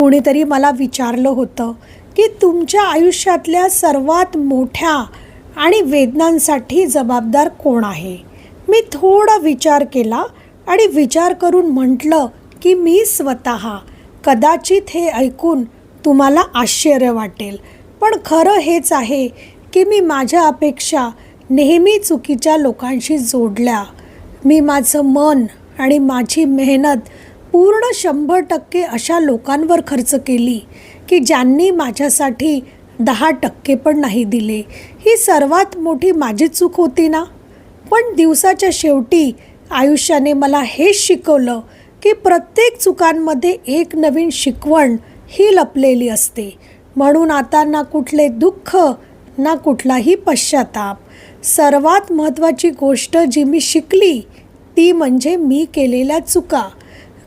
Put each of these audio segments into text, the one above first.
कोणीतरी मला विचारलं होतं की तुमच्या आयुष्यातल्या सर्वात मोठ्या आणि वेदनांसाठी जबाबदार कोण आहे. मी थोडा विचार केला आणि विचार करून म्हटलं की मी स्वतः. कदाचित हे ऐकून तुम्हाला आश्चर्य वाटेल, पण खरं हेच आहे की मी माझ्या अपेक्षा नेहमी चुकीच्या लोकांशी जोडल्या. मी माझं मन आणि माझी मेहनत पूर्ण 100% अशा लोकांवर खर्च केली की ज्यांनी माझ्यासाठी 10% पण नाही दिले. ही सर्वात मोठी माझी चूक होती ना. पण दिवसाच्या शेवटी आयुष्याने मला हेच शिकवलं की प्रत्येक चुकांमध्ये एक नवीन शिकवण ही लपलेली असते. म्हणून आता ना कुठले दुःख ना कुठलाही पश्चाताप. सर्वात महत्त्वाची गोष्ट जी मी शिकली ती म्हणजे मी केलेल्या चुका.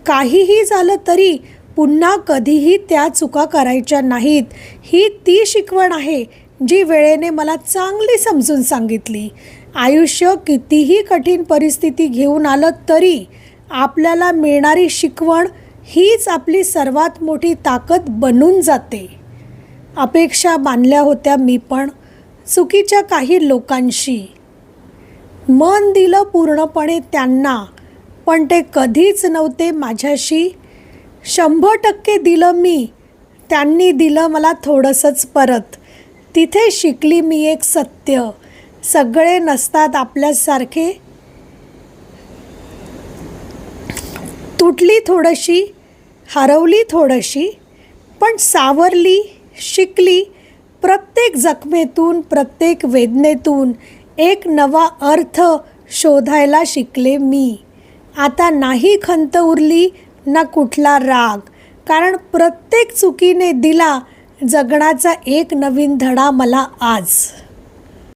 काहीही झालं तरी पुन्हा कधीही त्या चुका करायच्या नाहीत. ही ती शिकवण आहे जी वेळेने मला चांगली समजून सांगितली. आयुष्य कितीही कठीण परिस्थिती घेऊन आलं तरी आपल्याला मिळणारी शिकवण हीच आपली सर्वात मोठी ताकद बनून जाते. अपेक्षा बांधल्या होत्या मी पण चुकीच्या काही लोकांशी. मन दिलं पूर्णपणे त्यांना, पण ते कधीच नव्हते माझ्याशी. 100% दिलं मी, त्यांनी दिलं मला थोडंसंच परत. तिथे शिकली मी एक सत्य, सगळे नसतात आपल्यासारखे. तुटली थोडीशी, हरवली थोडीशी, पण सावरली, शिकली. प्रत्येक जखमेतून, प्रत्येक वेदनेतून एक नवा अर्थ शोधायला शिकले मी. आता नाही खंत उरली ना कुठला राग, कारण प्रत्येक चुकीने दिला जगण्याचा एक नवीन धडा मला आज.